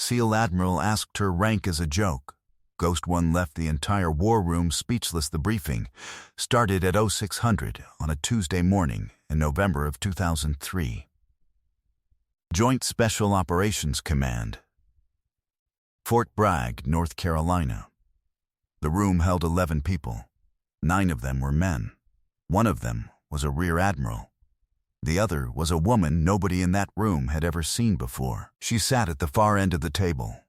SEAL Admiral asked her rank as a joke. Ghost 1 left the entire war room speechless. The briefing started at 0600 on a Tuesday morning in November of 2003. Joint Special Operations Command, Fort Bragg, North Carolina. The room held 11 people. 9 of them were men. One of them was a rear admiral. The other was a woman nobody in that room had ever seen before. She sat at the far end of the table.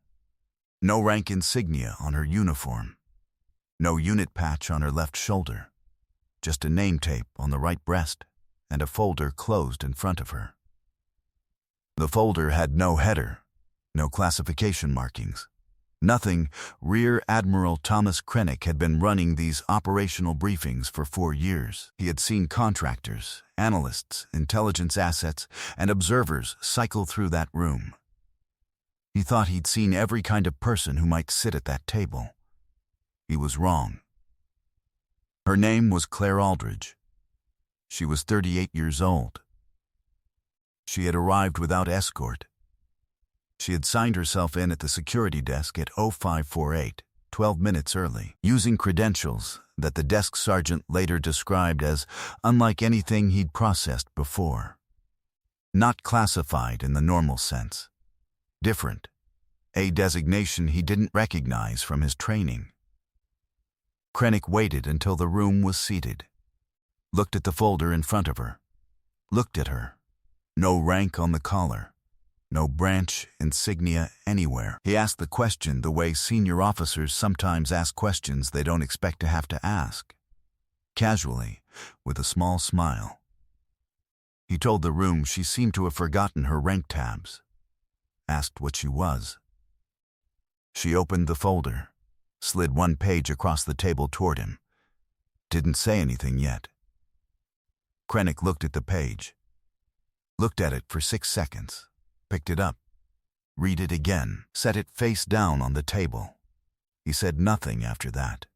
No rank insignia on her uniform. No unit patch on her left shoulder. Just a name tape on the right breast and a folder closed in front of her. The folder had no header, no classification markings. Nothing. Rear Admiral Thomas Krennic had been running these operational briefings for 4 years. He had seen contractors, analysts, intelligence assets, and observers cycle through that room. He thought he'd seen every kind of person who might sit at that table. He was wrong. Her name was Claire Aldridge. She was 38 years old. She had arrived without escort. She had signed herself in at the security desk at 0548, 12 minutes early, using credentials that the desk sergeant later described as unlike anything he'd processed before. Not classified in the normal sense. Different. A designation he didn't recognize from his training. Krennic waited until the room was seated. Looked at the folder in front of her. Looked at her. No rank on the collar. No branch insignia anywhere. He asked the question the way senior officers sometimes ask questions they don't expect to have to ask. Casually, with a small smile. He told the room she seemed to have forgotten her rank tabs. Asked what she was. She opened the folder, slid one page across the table toward him. Didn't say anything yet. Krennic looked at the page. Looked at it for 6 seconds. Picked it up, read it again, set it face down on the table. He said nothing after that.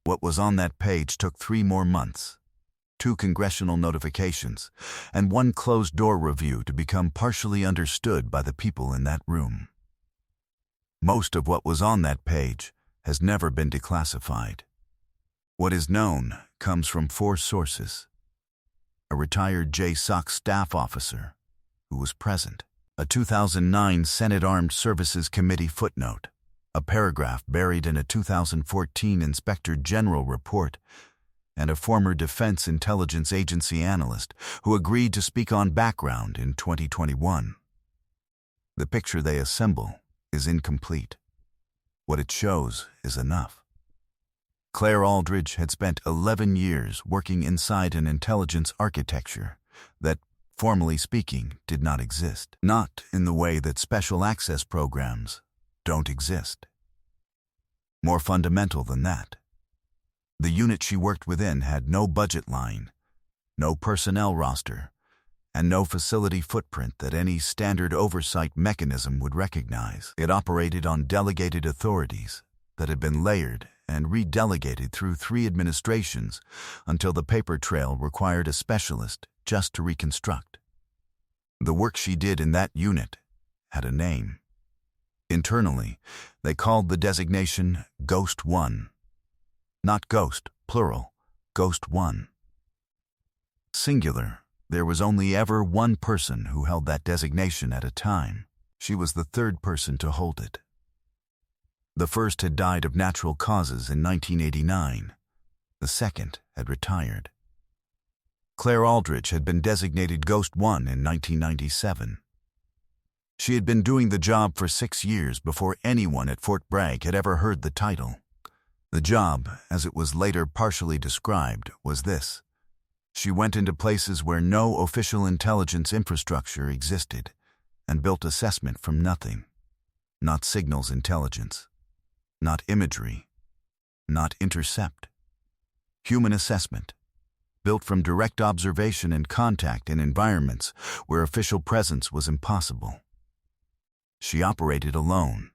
What was on that page took 3 more months, 2 congressional notifications, and 1 closed-door review to become partially understood by the people in that room. Most of what was on that page has never been declassified. What is known comes from 4 sources. A retired JSOC staff officer who was present, a 2009 Senate Armed Services Committee footnote, a paragraph buried in a 2014 Inspector General report, and a former Defense Intelligence Agency analyst who agreed to speak on background in 2021. The picture they assemble is incomplete. What it shows is enough. Claire Aldridge had spent 11 years working inside an intelligence architecture that, formally speaking, did not exist. Not in the way that special access programs don't exist. More fundamental than that. The unit she worked within had no budget line, no personnel roster, and no facility footprint that any standard oversight mechanism would recognize. It operated on delegated authorities that had been layered and redelegated through 3 administrations until the paper trail required a specialist just to reconstruct. The work she did in that unit had a name. Internally, they called the designation Ghost 1. Not ghost, plural, Ghost 1. Singular, there was only ever one person who held that designation at a time. She was the 3rd person to hold it. The first had died of natural causes in 1989. The second had retired. Claire Aldridge had been designated Ghost 1 in 1997. She had been doing the job for 6 years before anyone at Fort Bragg had ever heard the title. The job, as it was later partially described, was this. She went into places where no official intelligence infrastructure existed and built assessment from nothing. Not signals intelligence. Not imagery. Not intercept. Human assessment. Built from direct observation and contact in environments where official presence was impossible. She operated alone.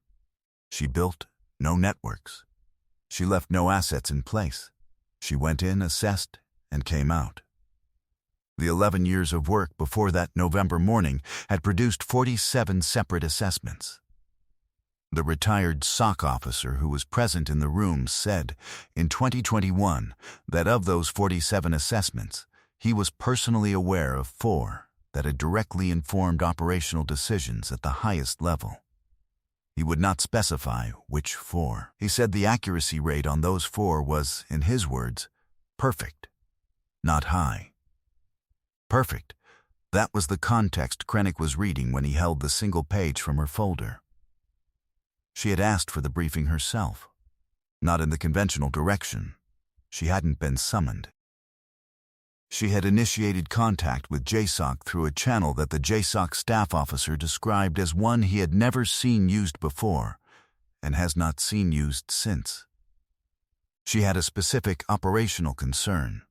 She built no networks. She left no assets in place. She went in, assessed, and came out. The 11 years of work before that November morning had produced 47 separate assessments, The retired SOC officer who was present in the room said in 2021 that of those 47 assessments, he was personally aware of 4 that had directly informed operational decisions at the highest level. He would not specify which 4. He said the accuracy rate on those 4 was, in his words, perfect, not high. Perfect. That was the context Krennic was reading when he held the single page from her folder. She had asked for the briefing herself, not in the conventional direction. She hadn't been summoned. She had initiated contact with JSOC through a channel that the JSOC staff officer described as one he had never seen used before and has not seen used since. She had a specific operational concern.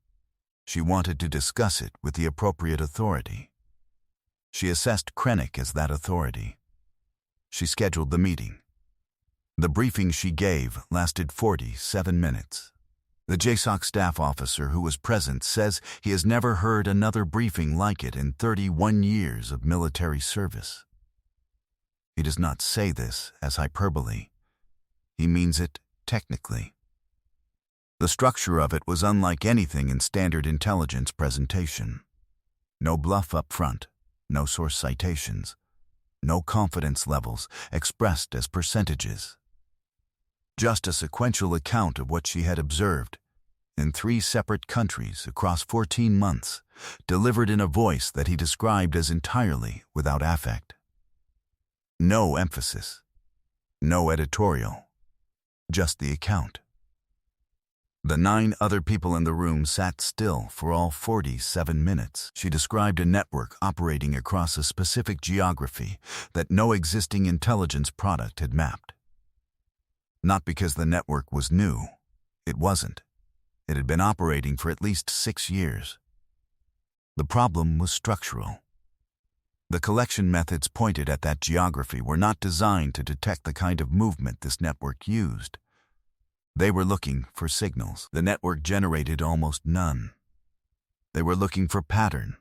She wanted to discuss it with the appropriate authority. She assessed Krennic as that authority. She scheduled the meeting. The briefing she gave lasted 47 minutes. The JSOC staff officer who was present says he has never heard another briefing like it in 31 years of military service. He does not say this as hyperbole. He means it technically. The structure of it was unlike anything in standard intelligence presentation. No bluff up front, no source citations, no confidence levels expressed as percentages. Just a sequential account of what she had observed in 3 separate countries across 14 months, delivered in a voice that he described as entirely without affect. No emphasis, no editorial, just the account. The 9 other people in the room sat still for all 47 minutes. She described a network operating across a specific geography that no existing intelligence product had mapped. Not because the network was new. It wasn't. It had been operating for at least 6 years. The problem was structural. The collection methods pointed at that geography were not designed to detect the kind of movement this network used. They were looking for signals. The network generated almost none. They were looking for pattern.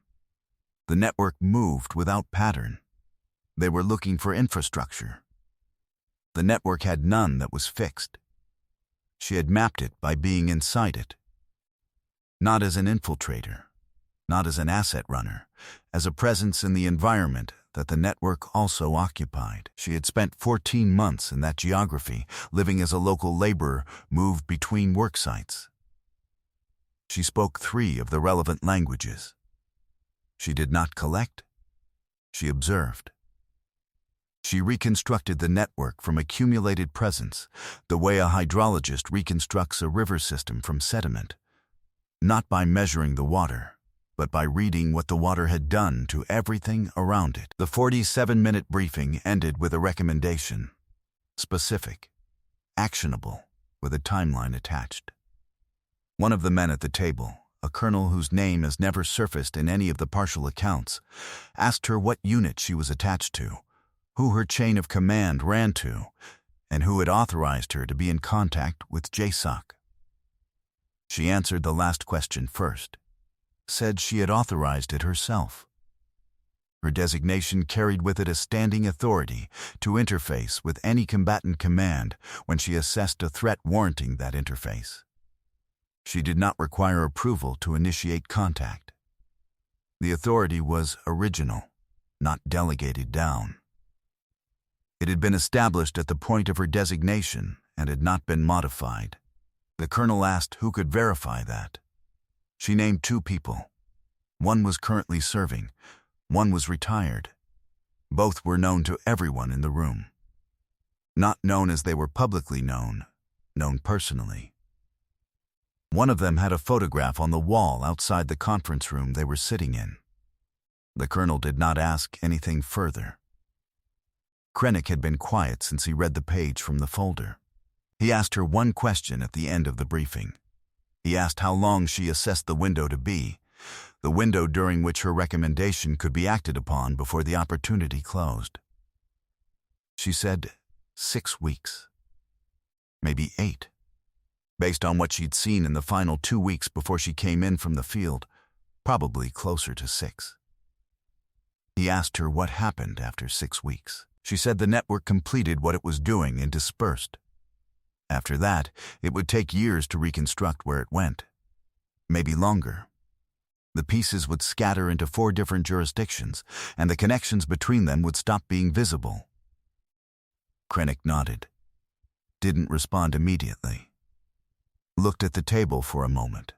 The network moved without pattern. They were looking for infrastructure. The network had none that was fixed. She had mapped it by being inside it. Not as an infiltrator, not as an asset runner, as a presence in the environment that the network also occupied. She had spent 14 months in that geography, living as a local laborer moved between work sites. She spoke 3 of the relevant languages. She did not collect. She observed. She reconstructed the network from accumulated presence, the way a hydrologist reconstructs a river system from sediment, not by measuring the water, but by reading what the water had done to everything around it. The 47-minute briefing ended with a recommendation, specific, actionable, with a timeline attached. One of the men at the table, a colonel whose name has never surfaced in any of the partial accounts, asked her what unit she was attached to, who her chain of command ran to, and who had authorized her to be in contact with JSOC. She answered the last question first, said she had authorized it herself. Her designation carried with it a standing authority to interface with any combatant command when she assessed a threat warranting that interface. She did not require approval to initiate contact. The authority was original, not delegated down. It had been established at the point of her designation and had not been modified. The colonel asked who could verify that. She named 2 people. One was currently serving, one was retired. Both were known to everyone in the room. Not known as they were publicly known personally. One of them had a photograph on the wall outside the conference room they were sitting in. The colonel did not ask anything further. Krennic had been quiet since he read the page from the folder. He asked her one question at the end of the briefing. He asked how long she assessed the window to be, the window during which her recommendation could be acted upon before the opportunity closed. She said 6 weeks, maybe 8, based on what she'd seen in the final 2 weeks before she came in from the field, probably closer to 6. He asked her what happened after 6 weeks. She said the network completed what it was doing and dispersed. After that, it would take years to reconstruct where it went. Maybe longer. The pieces would scatter into 4 different jurisdictions, and the connections between them would stop being visible. Krennic nodded. Didn't respond immediately. Looked at the table for a moment.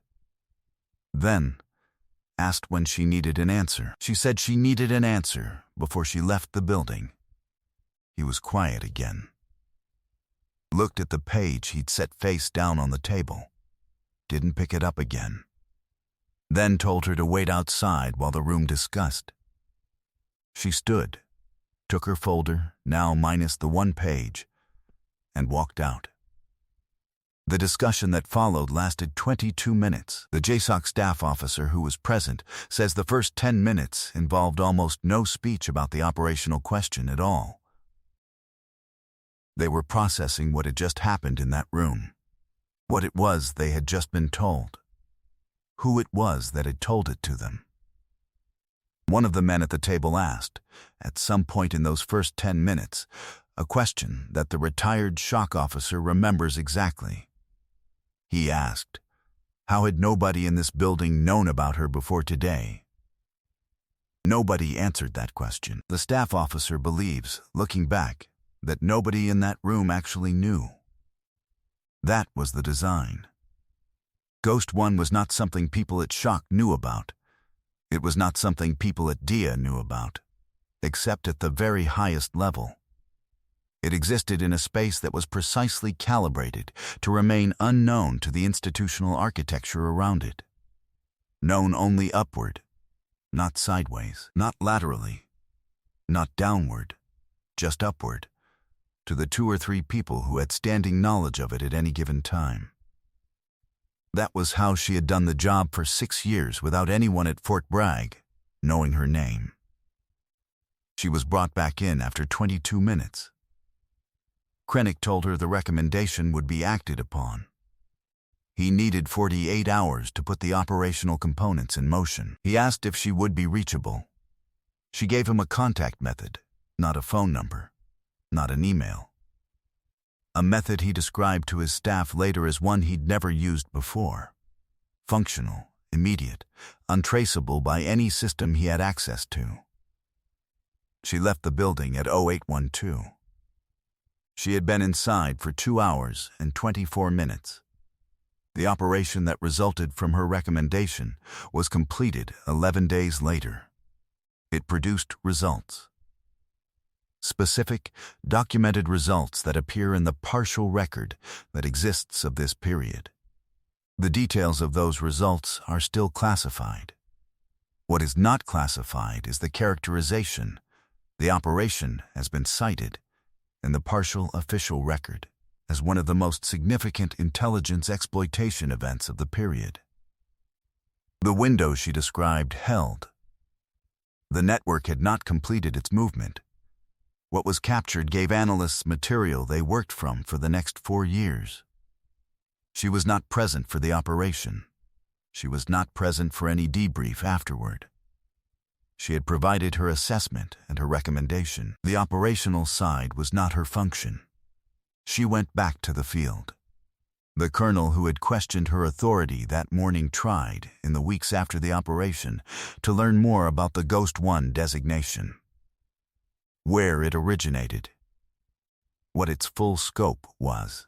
Then, asked when she needed an answer. She said she needed an answer before she left the building. He was quiet again. Looked at the page he'd set face down on the table. Didn't pick it up again. Then told her to wait outside while the room discussed. She stood, took her folder, now minus the 1 page, and walked out. The discussion that followed lasted 22 minutes. The JSOC staff officer who was present says the first 10 minutes involved almost no speech about the operational question at all. They were processing what had just happened in that room, what it was they had just been told, who it was that had told it to them. One of the men at the table asked, at some point in those first 10 minutes, a question that the retired shock officer remembers exactly. He asked, how had nobody in this building known about her before today? Nobody answered that question. The staff officer believes, looking back, that nobody in that room actually knew. That was the design. Ghost One was not something people at Shock knew about. It was not something people at DIA knew about, except at the very highest level. It existed in a space that was precisely calibrated to remain unknown to the institutional architecture around it. Known only upward, not sideways, not laterally, not downward, just upward, to the 2 or 3 people who had standing knowledge of it at any given time. That was how she had done the job for 6 years without anyone at Fort Bragg knowing her name. She was brought back in after 22 minutes. Krennic told her the recommendation would be acted upon. He needed 48 hours to put the operational components in motion. He asked if she would be reachable. She gave him a contact method, not a phone number, not an email. A method he described to his staff later as one he'd never used before. Functional, immediate, untraceable by any system he had access to. She left the building at 0812. She had been inside for 2 hours and 24 minutes. The operation that resulted from her recommendation was completed 11 days later. It produced results. Specific, documented results that appear in the partial record that exists of this period. The details of those results are still classified. What is not classified is the characterization. The operation has been cited in the partial official record as one of the most significant intelligence exploitation events of the period. The window she described held. The network had not completed its movement. What was captured gave analysts material they worked from for the next 4 years. She was not present for the operation. She was not present for any debrief afterward. She had provided her assessment and her recommendation. The operational side was not her function. She went back to the field. The colonel who had questioned her authority that morning tried, in the weeks after the operation, to learn more about the Ghost One designation. Where it originated. What its full scope was.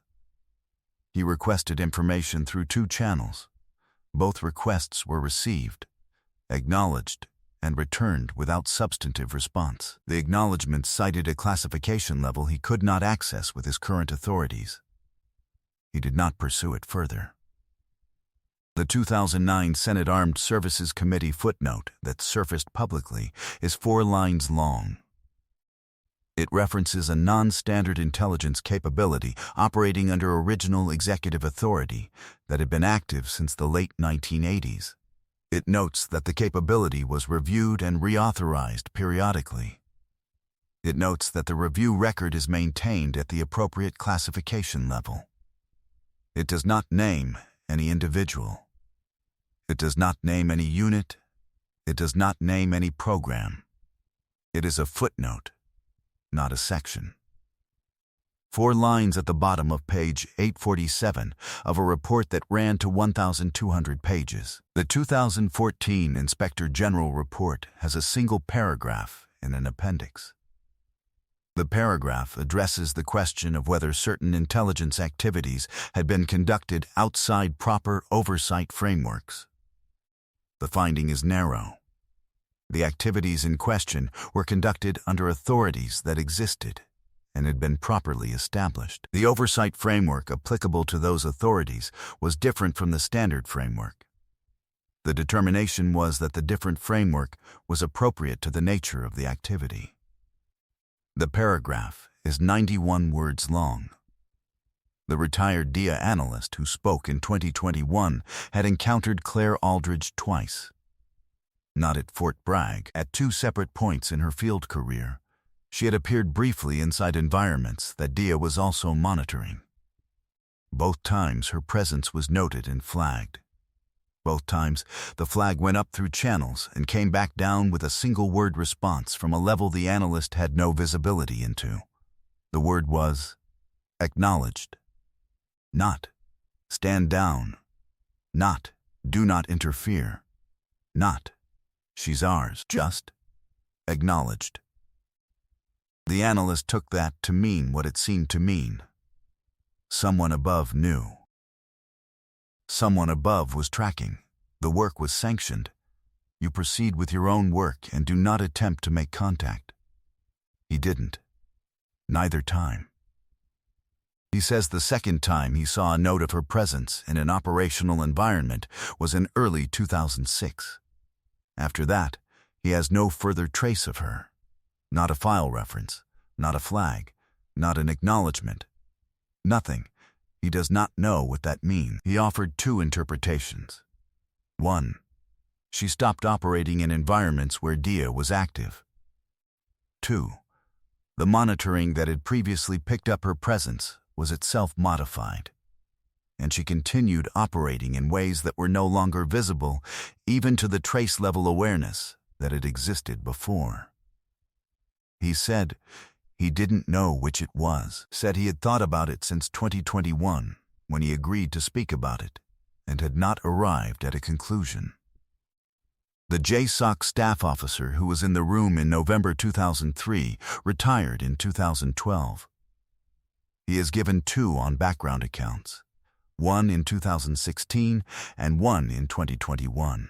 He requested information through 2 channels. Both requests were received, acknowledged, and returned without substantive response. The acknowledgement cited a classification level he could not access with his current authorities. He did not pursue it further. The 2009 Senate Armed Services Committee footnote that surfaced publicly is 4 lines long. It references a non-standard intelligence capability operating under original executive authority that had been active since the late 1980s. It notes that the capability was reviewed and reauthorized periodically. It notes that the review record is maintained at the appropriate classification level. It does not name any individual. It does not name any unit. It does not name any program. It is a footnote. not a section. 4 lines at the bottom of page 847 of a report that ran to 1,200 pages. The 2014 Inspector General report has a single paragraph in an appendix. The paragraph addresses the question of whether certain intelligence activities had been conducted outside proper oversight frameworks. The finding is narrow. The activities in question were conducted under authorities that existed and had been properly established. The oversight framework applicable to those authorities was different from the standard framework. The determination was that the different framework was appropriate to the nature of the activity. The paragraph is 91 words long. The retired DIA analyst who spoke in 2021 had encountered Claire Aldridge twice. Not at Fort Bragg, at 2 separate points in her field career. She had appeared briefly inside environments that DIA was also monitoring. Both times her presence was noted and flagged. Both times the flag went up through channels and came back down with a single-word response from a level the analyst had no visibility into. The word was acknowledged. Not stand down. Not do not interfere. Not she's ours. Just acknowledged. The analyst took that to mean what it seemed to mean. Someone above knew. Someone above was tracking. The work was sanctioned. You proceed with your own work and do not attempt to make contact. He didn't. Neither time. He says the second time he saw a note of her presence in an operational environment was in early 2006. After that, he has no further trace of her. Not a file reference, not a flag, not an acknowledgement. Nothing. He does not know what that means. He offered 2 interpretations. 1. She stopped operating in environments where DIA was active. 2. The monitoring that had previously picked up her presence was itself modified, and she continued operating in ways that were no longer visible even to the trace-level awareness that had existed before. He said he didn't know which it was, said he had thought about it since 2021 when he agreed to speak about it and had not arrived at a conclusion. The JSOC staff officer who was in the room in November 2003 retired in 2012. He has given 2 on background accounts, 1 in 2016 and 1 in 2021.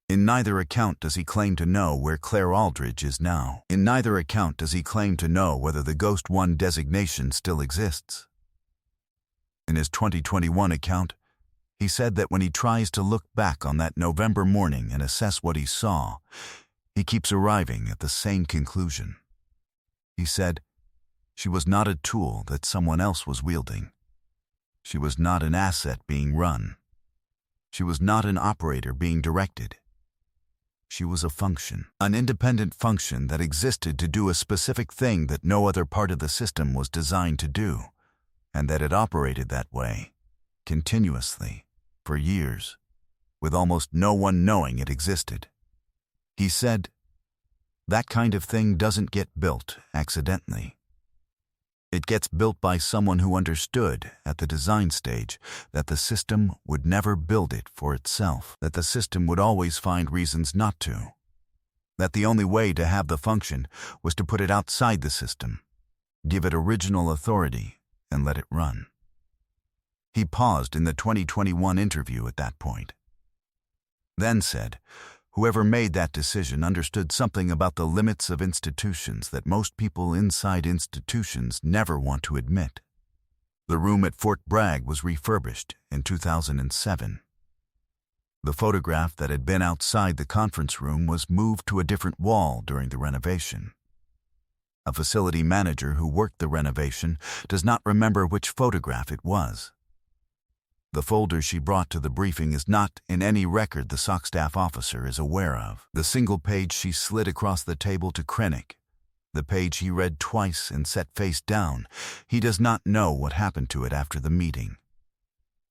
In neither account does he claim to know where Claire Aldridge is now. In neither account does he claim to know whether the Ghost 1 designation still exists. In his 2021 account, he said that when he tries to look back on that November morning and assess what he saw, he keeps arriving at the same conclusion. He said, she was not a tool that someone else was wielding. She was not an asset being run. She was not an operator being directed. She was a function, an independent function that existed to do a specific thing that no other part of the system was designed to do, and that it operated that way, continuously, for years, with almost no one knowing it existed. He said, that kind of thing doesn't get built accidentally. It gets built by someone who understood at the design stage that the system would never build it for itself, that the system would always find reasons not to, that the only way to have the function was to put it outside the system, give it original authority, and let it run. He paused in the 2021 interview at that point, then said, whoever made that decision understood something about the limits of institutions that most people inside institutions never want to admit. The room at Fort Bragg was refurbished in 2007. The photograph that had been outside the conference room was moved to a different wall during the renovation. A facility manager who worked the renovation does not remember which photograph it was. The folder she brought to the briefing is not in any record the SOC staff officer is aware of. The single page she slid across the table to Krennic, the page he read twice and set face down, he does not know what happened to it after the meeting.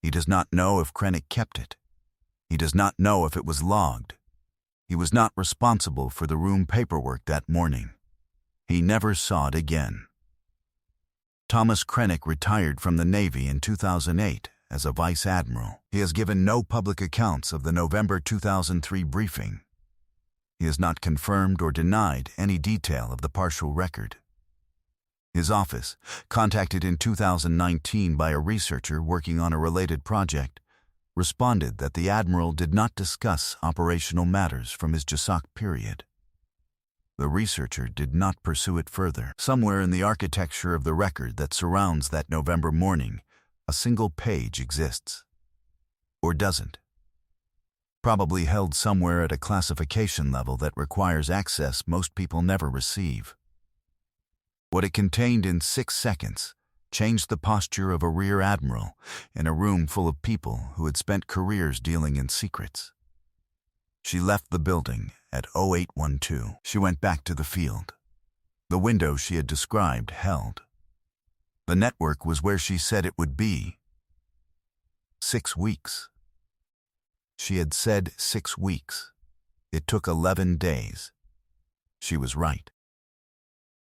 He does not know if Krennic kept it. He does not know if it was logged. He was not responsible for the room paperwork that morning. He never saw it again. Thomas Krennic retired from the Navy in 2008 as a vice admiral. He has given no public accounts of the November 2003 briefing. He has not confirmed or denied any detail of the partial record. His office, contacted in 2019 by a researcher working on a related project, responded that the admiral did not discuss operational matters from his JSOC period. The researcher did not pursue it further. Somewhere in the architecture of the record that surrounds that November morning, a single page exists. Or doesn't. Probably held somewhere at a classification level that requires access most people never receive. What it contained in 6 seconds changed the posture of a rear admiral in a room full of people who had spent careers dealing in secrets. She left the building at 0812. She went back to the field. The window she had described held. The network was where she said it would be. 6 weeks. She had said 6 weeks. It took 11 days. She was right.